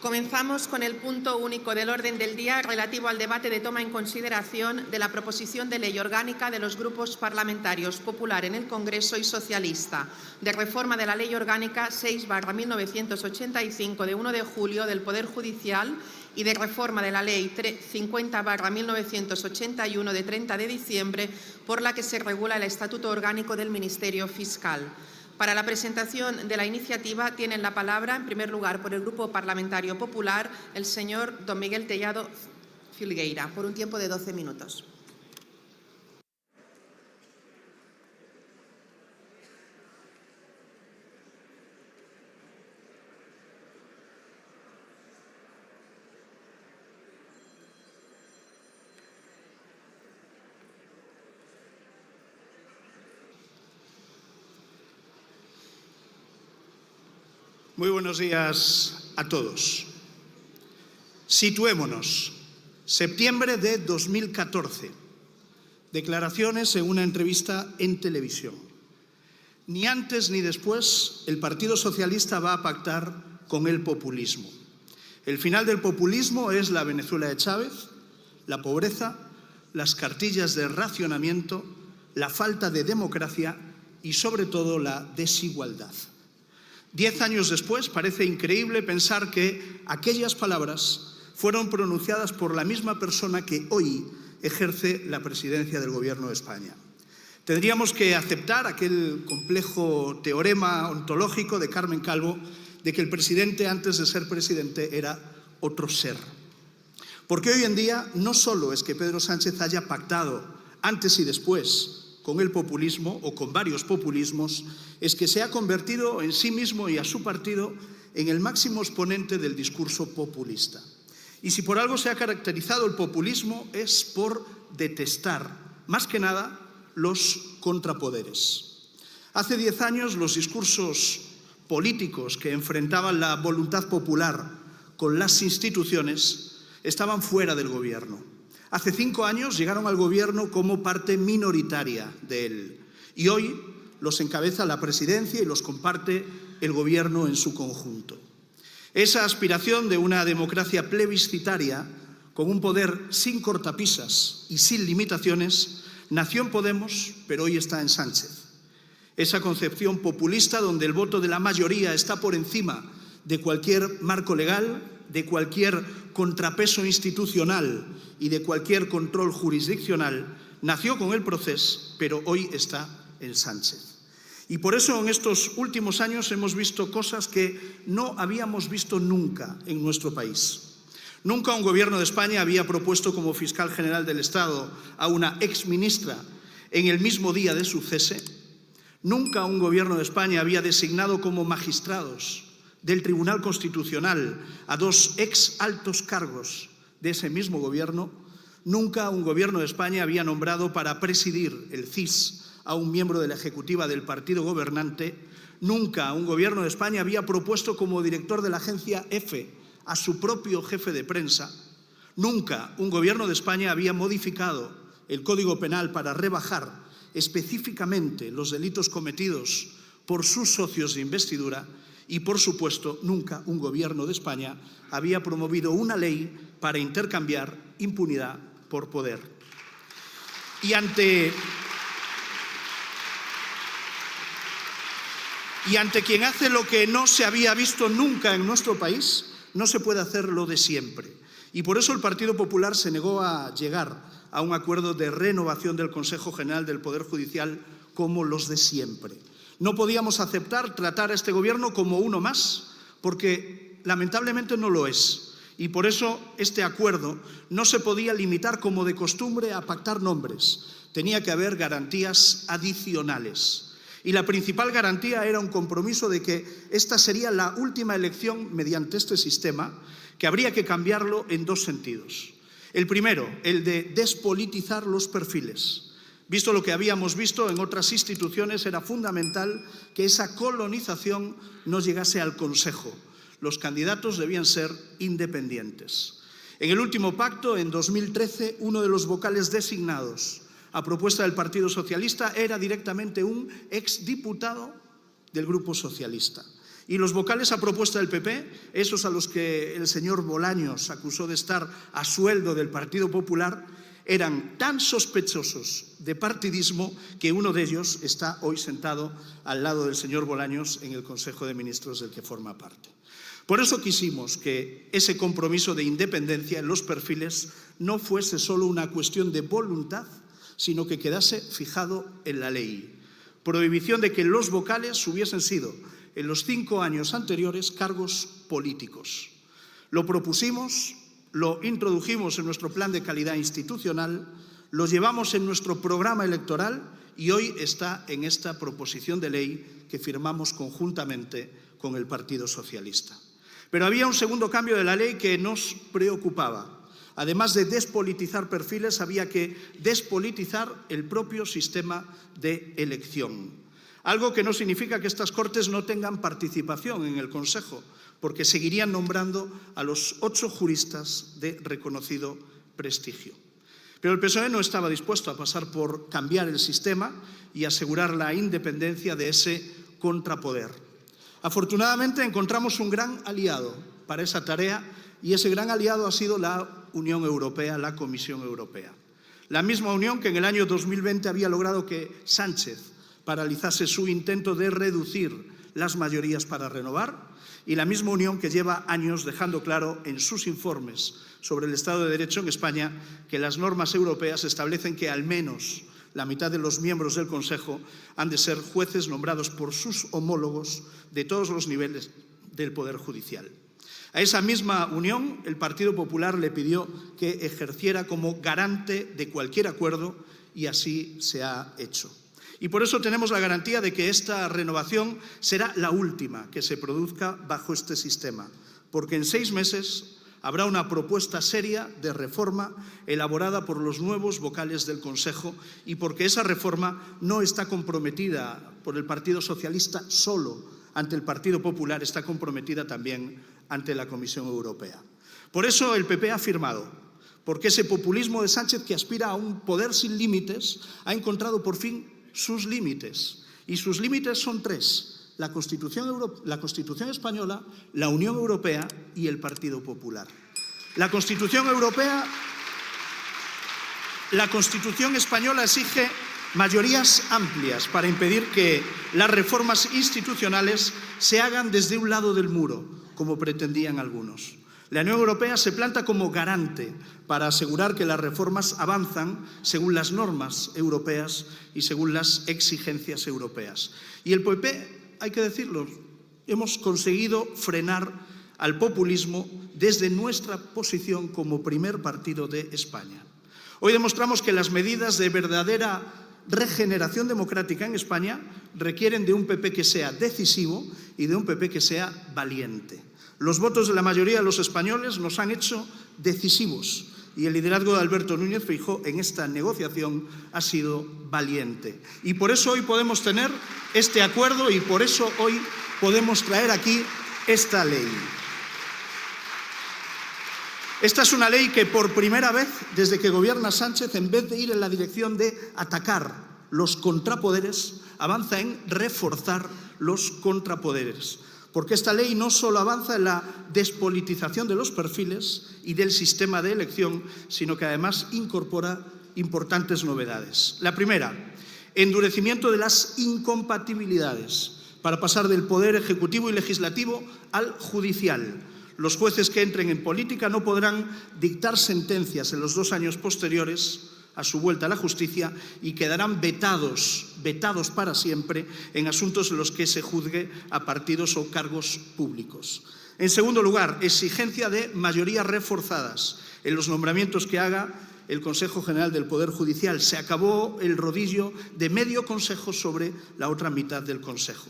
Comenzamos con el punto único del orden del día relativo al debate de toma en consideración de la proposición de ley orgánica de los grupos parlamentarios Popular en el Congreso y Socialista de reforma de la Ley Orgánica 6/1985 de 1 de julio del Poder Judicial y de reforma de la Ley 50/1981 de 30 de diciembre por la que se regula el Estatuto Orgánico del Ministerio Fiscal. Para la presentación de la iniciativa tienen la palabra, en primer lugar, por el Grupo Parlamentario Popular, el señor don Miguel Tellado Filgueira, por un tiempo de 12 minutos. Muy buenos días a todos. Situémonos. Septiembre de 2014. Declaraciones en una entrevista en televisión. Ni antes ni después el Partido Socialista va a pactar con el populismo. El final del populismo es la Venezuela de Chávez, la pobreza, las cartillas de racionamiento, la falta de democracia y, sobre todo, la desigualdad. 10 años después, parece increíble pensar que aquellas palabras fueron pronunciadas por la misma persona que hoy ejerce la presidencia del Gobierno de España. Tendríamos que aceptar aquel complejo teorema ontológico de Carmen Calvo de que el presidente, antes de ser presidente, era otro ser. Porque hoy en día no solo es que Pedro Sánchez haya pactado antes y después con el populismo o con varios populismos, es que se ha convertido en sí mismo y a su partido en el máximo exponente del discurso populista. Y si por algo se ha caracterizado el populismo es por detestar, más que nada, los contrapoderes. Hace 10 años los discursos políticos que enfrentaban la voluntad popular con las instituciones estaban fuera del gobierno. Hace 5 años llegaron al gobierno como parte minoritaria de él y hoy los encabeza la presidencia y los comparte el gobierno en su conjunto. Esa aspiración de una democracia plebiscitaria con un poder sin cortapisas y sin limitaciones nació en Podemos, pero hoy está en Sánchez. Esa concepción populista donde el voto de la mayoría está por encima de cualquier marco legal, de cualquier contrapeso institucional y de cualquier control jurisdiccional, nació con el Procés, pero hoy está en Sánchez. Y por eso en estos últimos años hemos visto cosas que no habíamos visto nunca en nuestro país. Nunca un gobierno de España había propuesto como fiscal general del Estado a una exministra en el mismo día de su cese. Nunca un gobierno de España había designado como magistrados del Tribunal Constitucional a 2 ex altos cargos de ese mismo gobierno. Nunca un gobierno de España había nombrado para presidir el CIS a un miembro de la ejecutiva del partido gobernante. Nunca un gobierno de España había propuesto como director de la agencia EFE a su propio jefe de prensa. Nunca un gobierno de España había modificado el Código Penal para rebajar específicamente los delitos cometidos por sus socios de investidura. Y, por supuesto, nunca un gobierno de España había promovido una ley para intercambiar impunidad por poder. Y ante quien hace lo que no se había visto nunca en nuestro país, no se puede hacer lo de siempre. Y por eso el Partido Popular se negó a llegar a un acuerdo de renovación del Consejo General del Poder Judicial como los de siempre. No podíamos aceptar tratar a este gobierno como uno más, porque lamentablemente no lo es. Y por eso este acuerdo no se podía limitar como de costumbre a pactar nombres. Tenía que haber garantías adicionales. Y la principal garantía era un compromiso de que esta sería la última elección mediante este sistema, que habría que cambiarlo en 2 sentidos. El primero, el de despolitizar los perfiles. Visto lo que habíamos visto en otras instituciones, era fundamental que esa colonización no llegase al Consejo. Los candidatos debían ser independientes. En el último pacto, en 2013, uno de los vocales designados a propuesta del Partido Socialista era directamente un exdiputado del Grupo Socialista. Y los vocales a propuesta del PP, esos a los que el señor Bolaños acusó de estar a sueldo del Partido Popular, eran tan sospechosos de partidismo que uno de ellos está hoy sentado al lado del señor Bolaños en el Consejo de Ministros del que forma parte. Por eso quisimos que ese compromiso de independencia en los perfiles no fuese solo una cuestión de voluntad, sino que quedase fijado en la ley. Prohibición de que los vocales hubiesen sido, en los 5 años anteriores, cargos políticos. Lo propusimos, lo introdujimos en nuestro plan de calidad institucional, lo llevamos en nuestro programa electoral y hoy está en esta proposición de ley que firmamos conjuntamente con el Partido Socialista. Pero había un segundo cambio de la ley que nos preocupaba. Además de despolitizar perfiles, había que despolitizar el propio sistema de elección. Algo que no significa que estas Cortes no tengan participación en el Consejo, porque seguirían nombrando a los 8 juristas de reconocido prestigio. Pero el PSOE no estaba dispuesto a pasar por cambiar el sistema y asegurar la independencia de ese contrapoder. Afortunadamente encontramos un gran aliado para esa tarea y ese gran aliado ha sido la Unión Europea, la Comisión Europea. La misma Unión que en el año 2020 había logrado que Sánchez paralizase su intento de reducir las mayorías para renovar y la misma Unión que lleva años dejando claro en sus informes sobre el Estado de Derecho en España que las normas europeas establecen que al menos la mitad de los miembros del Consejo han de ser jueces nombrados por sus homólogos de todos los niveles del Poder Judicial. A esa misma Unión, el Partido Popular le pidió que ejerciera como garante de cualquier acuerdo y así se ha hecho. Y por eso tenemos la garantía de que esta renovación será la última que se produzca bajo este sistema, porque en 6 meses habrá una propuesta seria de reforma elaborada por los nuevos vocales del Consejo y porque esa reforma no está comprometida por el Partido Socialista solo ante el Partido Popular, está comprometida también ante la Comisión Europea. Por eso el PP ha firmado, porque ese populismo de Sánchez que aspira a un poder sin límites ha encontrado por fin sus límites. Y sus límites son 3, la Constitución española, la Unión Europea y el Partido Popular. La Constitución española exige mayorías amplias para impedir que las reformas institucionales se hagan desde un lado del muro, como pretendían algunos. La Unión Europea se planta como garante para asegurar que las reformas avanzan según las normas europeas y según las exigencias europeas. Y el PP, hay que decirlo, hemos conseguido frenar al populismo desde nuestra posición como primer partido de España. Hoy demostramos que las medidas de verdadera regeneración democrática en España requieren de un PP que sea decisivo y de un PP que sea valiente. Los votos de la mayoría de los españoles nos han hecho decisivos y el liderazgo de Alberto Núñez Feijóo en esta negociación ha sido valiente. Y por eso hoy podemos tener este acuerdo y por eso hoy podemos traer aquí esta ley. Esta es una ley que por primera vez desde que gobierna Sánchez, en vez de ir en la dirección de atacar los contrapoderes, avanza en reforzar los contrapoderes. Porque esta ley no solo avanza en la despolitización de los perfiles y del sistema de elección, sino que además incorpora importantes novedades. La primera, endurecimiento de las incompatibilidades para pasar del poder ejecutivo y legislativo al judicial. Los jueces que entren en política no podrán dictar sentencias en los 2 años posteriores a su vuelta a la justicia y quedarán vetados para siempre en asuntos en los que se juzgue a partidos o cargos públicos. En segundo lugar, exigencia de mayorías reforzadas en los nombramientos que haga el Consejo General del Poder Judicial. Se acabó el rodillo de medio consejo sobre la otra mitad del Consejo.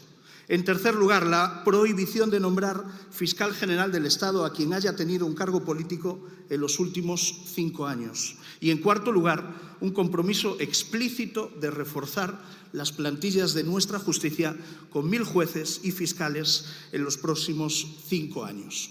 En tercer lugar, la prohibición de nombrar fiscal general del Estado a quien haya tenido un cargo político en los últimos 5 años. Y en cuarto lugar, un compromiso explícito de reforzar las plantillas de nuestra justicia con 1000 jueces y fiscales en los próximos 5 años.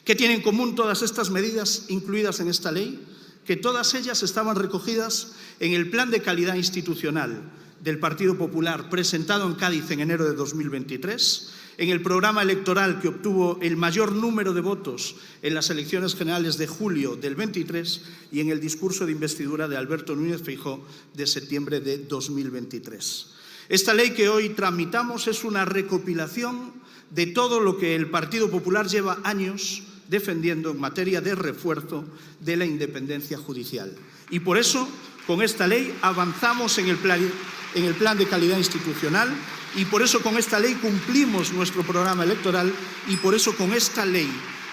¿Qué tienen en común todas estas medidas incluidas en esta ley? Que todas ellas estaban recogidas en el Plan de Calidad Institucional del Partido Popular, presentado en Cádiz en enero de 2023, en el programa electoral que obtuvo el mayor número de votos en las elecciones generales de julio del 23 y en el discurso de investidura de Alberto Núñez Feijóo de septiembre de 2023. Esta ley que hoy tramitamos es una recopilación de todo lo que el Partido Popular lleva años defendiendo en materia de refuerzo de la independencia judicial. Y por eso, con esta ley, avanzamos en el plan de calidad institucional, y por eso con esta ley cumplimos nuestro programa electoral, y por eso con esta ley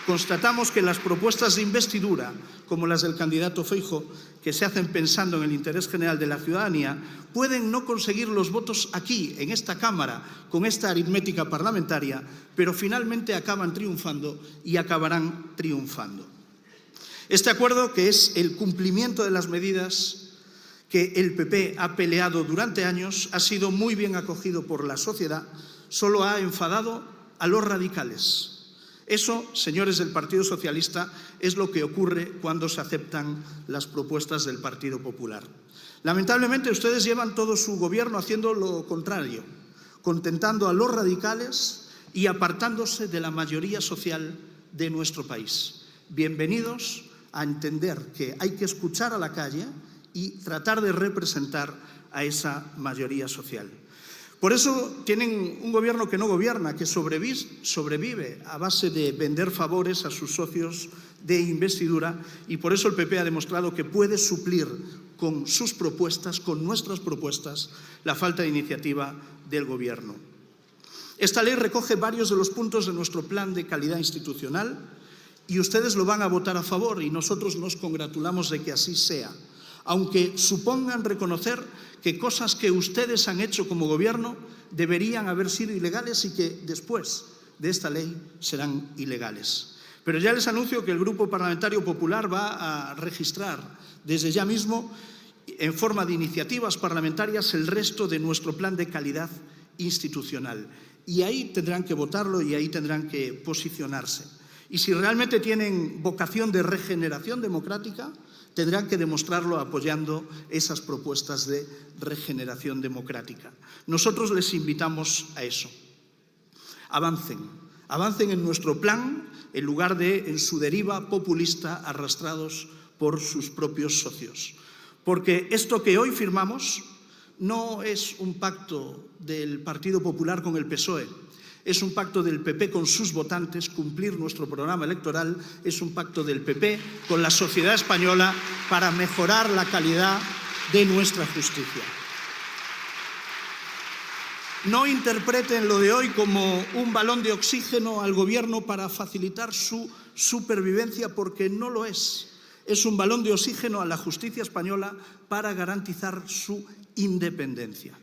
constatamos que las propuestas de investidura, como las del candidato Feijóo, que se hacen pensando en el interés general de la ciudadanía, pueden no conseguir los votos aquí, en esta Cámara, con esta aritmética parlamentaria, pero finalmente acaban triunfando y acabarán triunfando. Este acuerdo, que es el cumplimiento de las medidas que el PP ha peleado durante años, ha sido muy bien acogido por la sociedad, solo ha enfadado a los radicales. Eso, señores del Partido Socialista, es lo que ocurre cuando se aceptan las propuestas del Partido Popular. Lamentablemente, ustedes llevan todo su gobierno haciendo lo contrario, contentando a los radicales y apartándose de la mayoría social de nuestro país. Bienvenidos a entender que hay que escuchar a la calle y tratar de representar a esa mayoría social. Por eso tienen un gobierno que no gobierna, que sobrevive a base de vender favores a sus socios de investidura, y por eso el PP ha demostrado que puede suplir con sus propuestas, con nuestras propuestas, la falta de iniciativa del gobierno. Esta ley recoge varios de los puntos de nuestro plan de calidad institucional y ustedes lo van a votar a favor, y nosotros nos congratulamos de que así sea, aunque supongan reconocer que cosas que ustedes han hecho como gobierno deberían haber sido ilegales y que después de esta ley serán ilegales. Pero ya les anuncio que el Grupo Parlamentario Popular va a registrar desde ya mismo, en forma de iniciativas parlamentarias, el resto de nuestro plan de calidad institucional. Y ahí tendrán que votarlo y ahí tendrán que posicionarse. Y si realmente tienen vocación de regeneración democrática, tendrán que demostrarlo apoyando esas propuestas de regeneración democrática. Nosotros les invitamos a eso. Avancen en nuestro plan en lugar de en su deriva populista arrastrados por sus propios socios. Porque esto que hoy firmamos no es un pacto del Partido Popular con el PSOE. Es un pacto del PP con sus votantes. Cumplir nuestro programa electoral es un pacto del PP con la sociedad española para mejorar la calidad de nuestra justicia. No interpreten lo de hoy como un balón de oxígeno al gobierno para facilitar su supervivencia, porque no lo es. Es un balón de oxígeno a la justicia española para garantizar su independencia.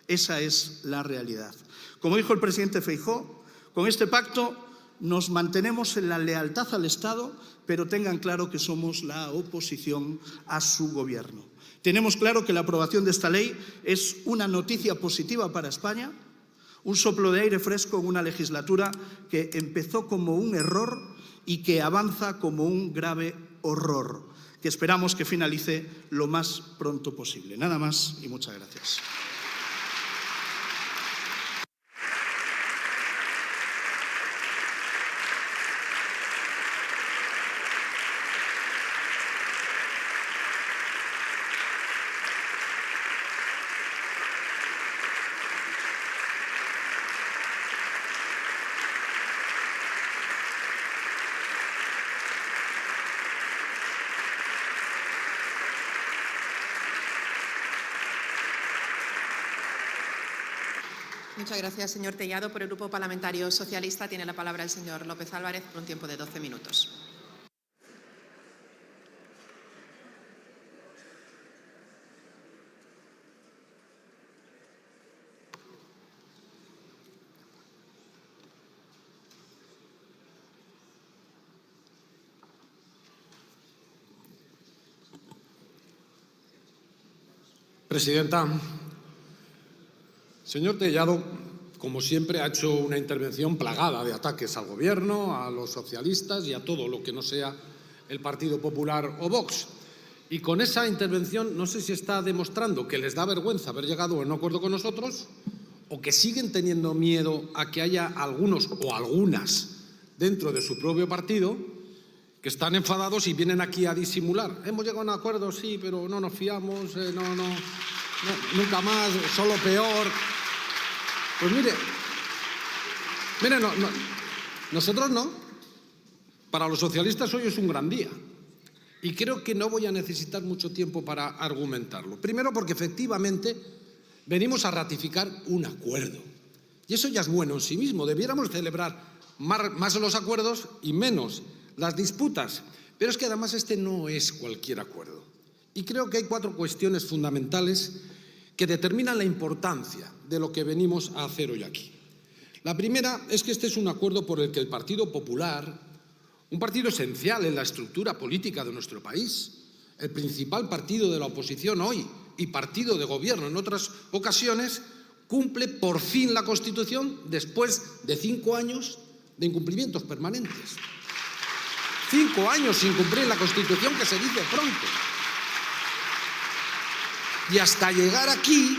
Esa es la realidad. Como dijo el presidente Feijóo, con este pacto nos mantenemos en la lealtad al Estado, pero tengan claro que somos la oposición a su gobierno. Tenemos claro que la aprobación de esta ley es una noticia positiva para España, un soplo de aire fresco en una legislatura que empezó como un error y que avanza como un grave horror, que esperamos que finalice lo más pronto posible. Nada más y muchas gracias. Muchas gracias, señor Tellado. Por el Grupo Parlamentario Socialista tiene la palabra el señor López Álvarez por un tiempo de 12 minutos. Presidenta, señor Tellado, como siempre, ha hecho una intervención plagada de ataques al Gobierno, a los socialistas y a todo lo que no sea el Partido Popular o Vox. Y con esa intervención no sé si está demostrando que les da vergüenza haber llegado a un acuerdo con nosotros o que siguen teniendo miedo a que haya algunos o algunas dentro de su propio partido que están enfadados y vienen aquí a disimular. Hemos llegado a un acuerdo, sí, pero no nos fiamos, nunca más, solo peor. Pues mire, nosotros no. Para los socialistas hoy es un gran día. Y creo que no voy a necesitar mucho tiempo para argumentarlo. Primero porque efectivamente venimos a ratificar un acuerdo. Y eso ya es bueno en sí mismo. Debiéramos celebrar más los acuerdos y menos las disputas. Pero es que además este no es cualquier acuerdo. Y creo que hay 4 cuestiones fundamentales que determinan la importancia de lo que venimos a hacer hoy aquí. La primera es que este es un acuerdo por el que el Partido Popular, un partido esencial en la estructura política de nuestro país, el principal partido de la oposición hoy y partido de gobierno en otras ocasiones, cumple por fin la Constitución después de 5 años de incumplimientos permanentes. 5 años sin cumplir la Constitución, que se dice pronto. Y hasta llegar aquí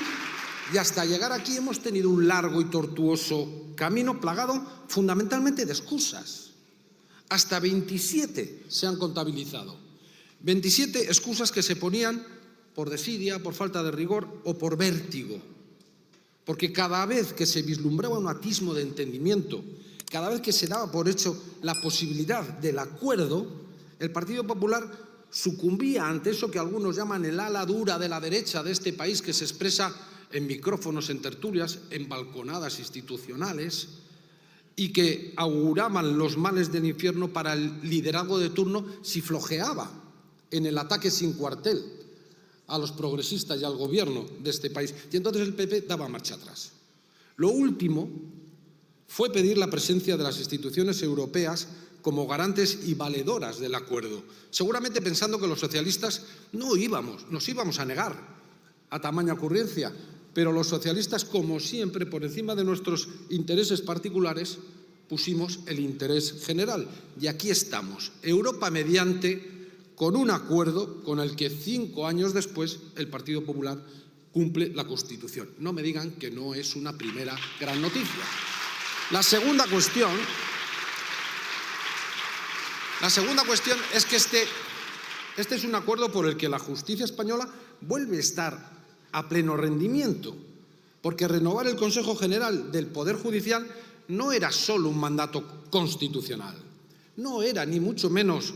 hemos tenido un largo y tortuoso camino plagado fundamentalmente de excusas. Hasta 27 se han contabilizado. 27 excusas que se ponían por desidia, por falta de rigor o por vértigo. Porque cada vez que se vislumbraba un atismo de entendimiento, cada vez que se daba por hecho la posibilidad del acuerdo, el Partido Popular sucumbía ante eso que algunos llaman el ala dura de la derecha de este país, que se expresa en micrófonos, en tertulias, en balconadas institucionales, y que auguraban los males del infierno para el liderazgo de turno si flojeaba en el ataque sin cuartel a los progresistas y al gobierno de este país. Y entonces el PP daba marcha atrás. Lo último fue pedir la presencia de las instituciones europeas como garantes y valedoras del acuerdo, seguramente pensando que los socialistas nos íbamos a negar a tamaña ocurrencia, pero los socialistas, como siempre, por encima de nuestros intereses particulares, pusimos el interés general. Y aquí estamos, Europa mediante, con un acuerdo con el que 5 años después el Partido Popular cumple la Constitución. No me digan que no es una primera gran noticia. La segunda cuestión es que este es un acuerdo por el que la justicia española vuelve a estar a pleno rendimiento, porque renovar el Consejo General del Poder Judicial no era solo un mandato constitucional, no era ni mucho menos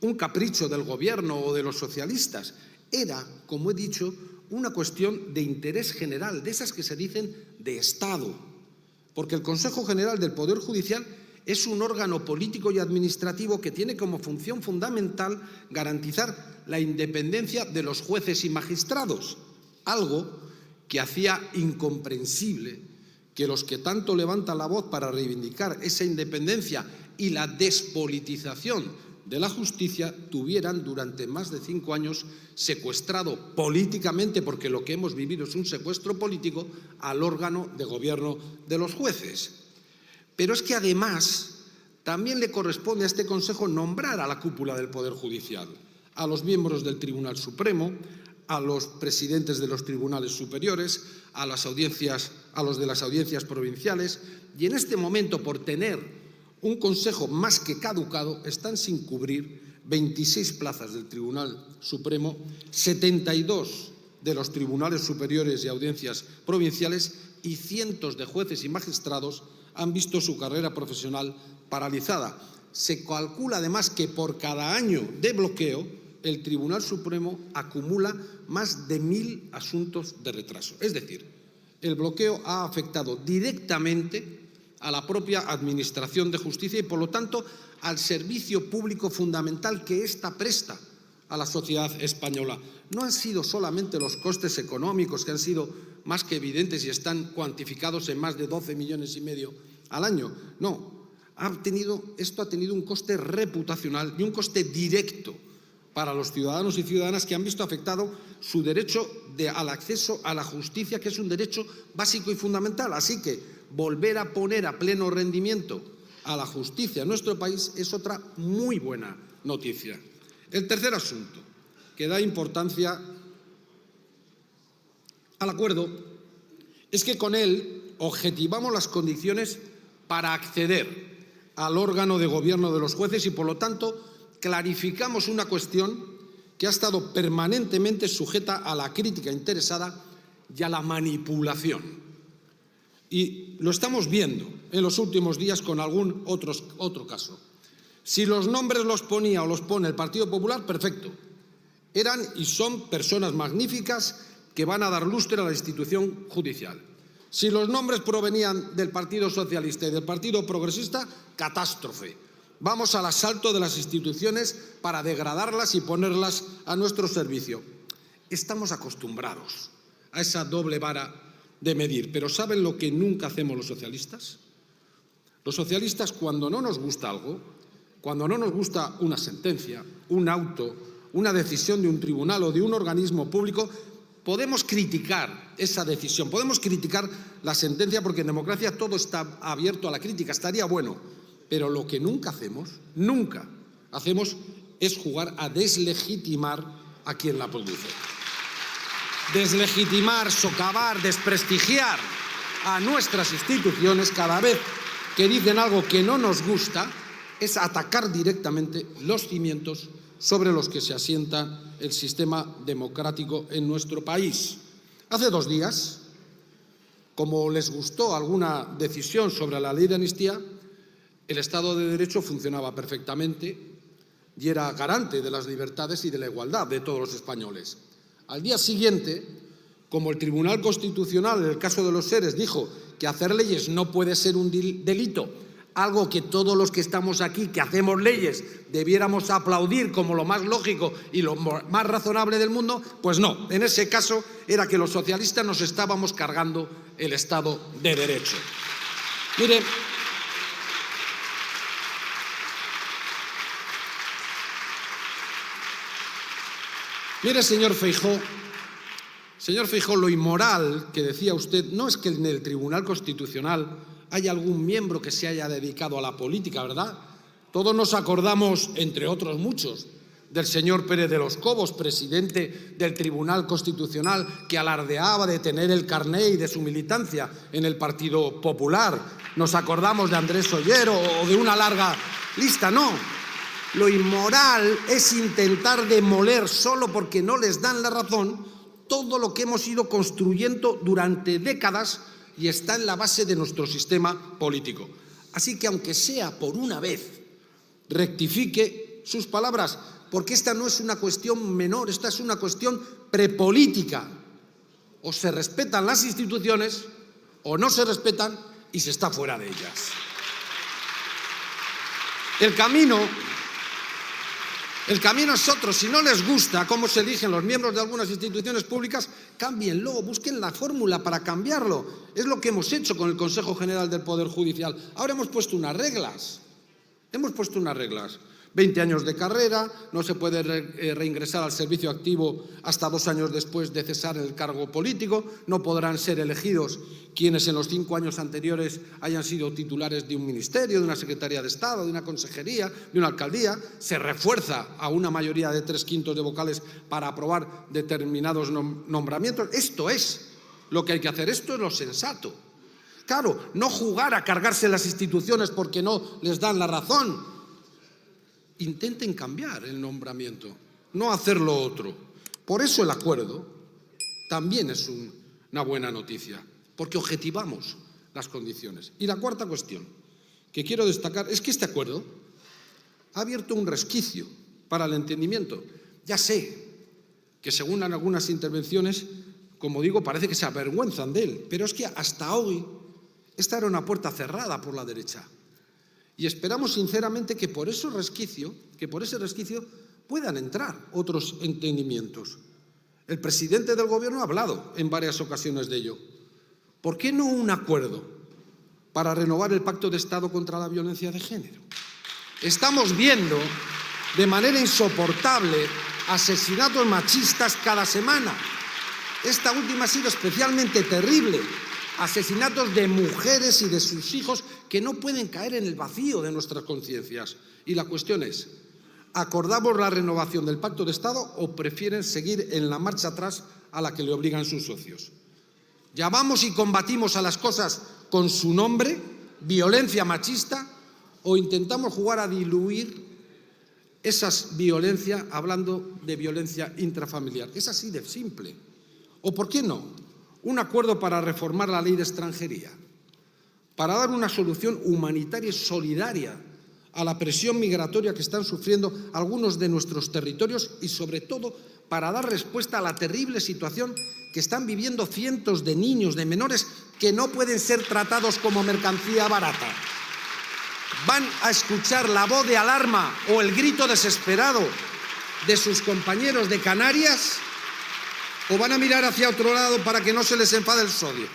un capricho del Gobierno o de los socialistas, era, como he dicho, una cuestión de interés general, de esas que se dicen de Estado, porque el Consejo General del Poder Judicial es un órgano político y administrativo que tiene como función fundamental garantizar la independencia de los jueces y magistrados, algo que hacía incomprensible que los que tanto levantan la voz para reivindicar esa independencia y la despolitización de la justicia tuvieran durante más de 5 años secuestrado políticamente, porque lo que hemos vivido es un secuestro político, al órgano de gobierno de los jueces. Pero es que además también le corresponde a este Consejo nombrar a la cúpula del Poder Judicial, a los miembros del Tribunal Supremo, a los presidentes de los tribunales superiores, a los de las audiencias provinciales, y en este momento, por tener un Consejo más que caducado, están sin cubrir 26 plazas del Tribunal Supremo, 72 de los tribunales superiores y audiencias provinciales, y cientos de jueces y magistrados han visto su carrera profesional paralizada. Se calcula además que por cada año de bloqueo el Tribunal Supremo acumula más de 1.000 asuntos de retraso. Es decir, el bloqueo ha afectado directamente a la propia Administración de Justicia y, por lo tanto, al servicio público fundamental que ésta presta a la sociedad española. No han sido solamente los costes económicos, que han sido más que evidentes y están cuantificados en más de 12,5 millones al año. No, esto ha tenido un coste reputacional y un coste directo para los ciudadanos y ciudadanas, que han visto afectado su derecho al acceso a la justicia, que es un derecho básico y fundamental. Así que volver a poner a pleno rendimiento a la justicia en nuestro país es otra muy buena noticia. El tercer asunto que da importancia al acuerdo es que con él objetivamos las condiciones para acceder al órgano de gobierno de los jueces y, por lo tanto, clarificamos una cuestión que ha estado permanentemente sujeta a la crítica interesada y a la manipulación. Y lo estamos viendo en los últimos días con algún otro caso. Si los nombres los ponía o los pone el Partido Popular, perfecto. Eran y son personas magníficas que van a dar lustre a la institución judicial. Si los nombres provenían del Partido Socialista y del Partido Progresista, catástrofe. Vamos al asalto de las instituciones para degradarlas y ponerlas a nuestro servicio. Estamos acostumbrados a esa doble vara de medir, pero ¿saben lo que nunca hacemos los socialistas? Los socialistas, cuando no nos gusta algo, cuando no nos gusta una sentencia, un auto, una decisión de un tribunal o de un organismo público, podemos criticar esa decisión, podemos criticar la sentencia, porque en democracia todo está abierto a la crítica, estaría bueno. Pero lo que nunca hacemos es jugar a deslegitimar a quien la produce. Deslegitimar, socavar, desprestigiar a nuestras instituciones cada vez que dicen algo que no nos gusta es atacar directamente los cimientos sobre los que se asienta el sistema democrático en nuestro país. Hace 2 días, como les gustó alguna decisión sobre la ley de amnistía, el Estado de Derecho funcionaba perfectamente y era garante de las libertades y de la igualdad de todos los españoles. Al día siguiente, como el Tribunal Constitucional, en el caso de los seres, dijo que hacer leyes no puede ser un delito, algo que todos los que estamos aquí, que hacemos leyes, debiéramos aplaudir como lo más lógico y lo más razonable del mundo, pues no. En ese caso era que los socialistas nos estábamos cargando el Estado de Derecho. Mire, señor Feijóo, lo inmoral que decía usted no es que en el Tribunal Constitucional haya algún miembro que se haya dedicado a la política, ¿verdad? Todos nos acordamos, entre otros muchos, del señor Pérez de los Cobos, presidente del Tribunal Constitucional, que alardeaba de tener el carné y de su militancia en el Partido Popular. Nos acordamos de Andrés Ollero o de una larga lista, no. Lo inmoral es intentar demoler, solo porque no les dan la razón, todo lo que hemos ido construyendo durante décadas y está en la base de nuestro sistema político. Así que, aunque sea por una vez, rectifique sus palabras, porque esta no es una cuestión menor, esta es una cuestión prepolítica. O se respetan las instituciones o no se respetan y se está fuera de ellas. El camino es otro. Si no les gusta cómo se eligen los miembros de algunas instituciones públicas, cámbienlo, busquen la fórmula para cambiarlo. Es lo que hemos hecho con el Consejo General del Poder Judicial. Ahora hemos puesto unas reglas. 20 años de carrera, no se puede reingresar al servicio activo hasta 2 años después de cesar el cargo político, no podrán ser elegidos quienes en los 5 años anteriores hayan sido titulares de un ministerio, de una Secretaría de Estado, de una consejería, de una alcaldía. Se refuerza a una mayoría de 3/5 de vocales para aprobar determinados nombramientos. Esto es lo que hay que hacer, esto es lo sensato. Claro, no jugar a cargarse las instituciones porque no les dan la razón. Intenten cambiar el nombramiento, no hacer lo otro. Por eso el acuerdo también es una buena noticia, porque objetivamos las condiciones. Y la cuarta cuestión que quiero destacar es que este acuerdo ha abierto un resquicio para el entendimiento. Ya sé que, según algunas intervenciones, como digo, parece que se avergüenzan de él, pero es que hasta hoy esta era una puerta cerrada por la derecha. Y esperamos sinceramente que por ese resquicio puedan entrar otros entendimientos. El presidente del Gobierno ha hablado en varias ocasiones de ello. ¿Por qué no un acuerdo para renovar el Pacto de Estado contra la violencia de género? Estamos viendo de manera insoportable asesinatos machistas cada semana. Esta última ha sido especialmente terrible. Asesinatos de mujeres y de sus hijos que no pueden caer en el vacío de nuestras conciencias. Y la cuestión es, ¿acordamos la renovación del Pacto de Estado o prefieren seguir en la marcha atrás a la que le obligan sus socios? ¿Llamamos y combatimos a las cosas con su nombre, violencia machista, o intentamos jugar a diluir esas violencias hablando de violencia intrafamiliar? Es así de simple. ¿O por qué no? Un acuerdo para reformar la ley de extranjería, para dar una solución humanitaria y solidaria a la presión migratoria que están sufriendo algunos de nuestros territorios y, sobre todo, para dar respuesta a la terrible situación que están viviendo cientos de niños, de menores, que no pueden ser tratados como mercancía barata. ¿Van a escuchar la voz de alarma o el grito desesperado de sus compañeros de Canarias? ¿O van a mirar hacia otro lado para que no se les enfade el sodio?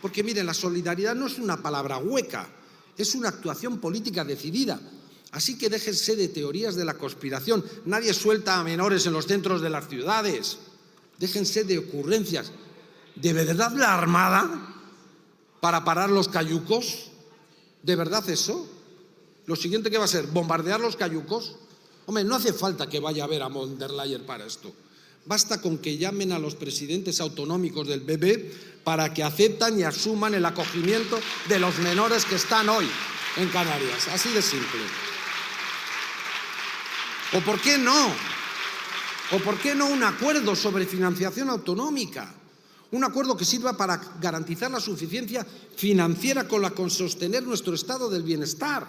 Porque miren, la solidaridad no es una palabra hueca, es una actuación política decidida. Así que déjense de teorías de la conspiración. Nadie suelta a menores en los centros de las ciudades. Déjense de ocurrencias. ¿De verdad la Armada para parar los cayucos? ¿De verdad eso? ¿Lo siguiente que va a ser? ¿Bombardear los cayucos? Hombre, no hace falta que vaya a ver a von der Leyen para esto. Basta con que llamen a los presidentes autonómicos del PP para que aceptan y asuman el acogimiento de los menores que están hoy en Canarias. Así de simple. ¿O por qué no? ¿O por qué no un acuerdo sobre financiación autonómica? Un acuerdo que sirva para garantizar la suficiencia financiera con la que sostener nuestro estado del bienestar,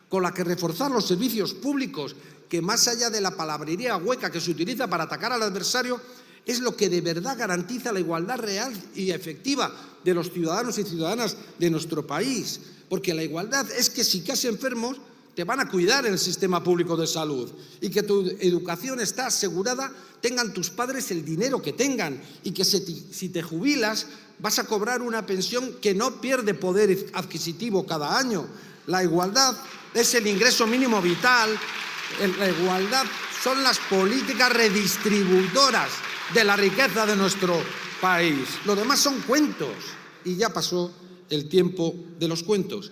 con la que reforzar los servicios públicos, que más allá de la palabrería hueca que se utiliza para atacar al adversario, es lo que de verdad garantiza la igualdad real y efectiva de los ciudadanos y ciudadanas de nuestro país. Porque la igualdad es que si caes enfermos, te van a cuidar en el sistema público de salud y que tu educación está asegurada, tengan tus padres el dinero que tengan y que si te jubilas vas a cobrar una pensión que no pierde poder adquisitivo cada año. La igualdad es el ingreso mínimo vital, la igualdad son las políticas redistribuidoras de la riqueza de nuestro país. Lo demás son cuentos y ya pasó el tiempo de los cuentos.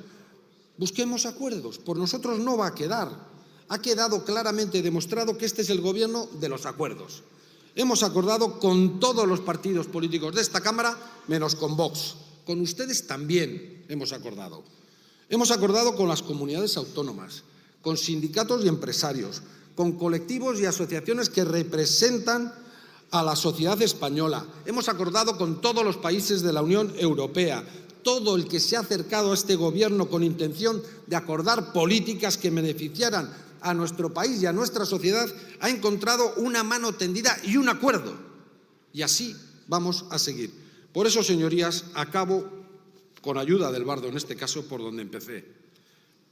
Busquemos acuerdos, por nosotros no va a quedar. Ha quedado claramente demostrado que este es el gobierno de los acuerdos. Hemos acordado con todos los partidos políticos de esta Cámara, menos con Vox. Con ustedes también hemos acordado. Hemos acordado con las comunidades autónomas, con sindicatos y empresarios, con colectivos y asociaciones que representan a la sociedad española. Hemos acordado con todos los países de la Unión Europea. Todo el que se ha acercado a este gobierno con intención de acordar políticas que beneficiaran a nuestro país y a nuestra sociedad ha encontrado una mano tendida y un acuerdo. Y así vamos a seguir. Por eso, señorías, acabo con ayuda del bardo, en este caso, por donde empecé.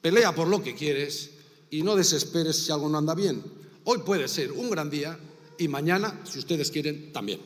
Pelea por lo que quieres y no desesperes si algo no anda bien. Hoy puede ser un gran día y mañana, si ustedes quieren, también.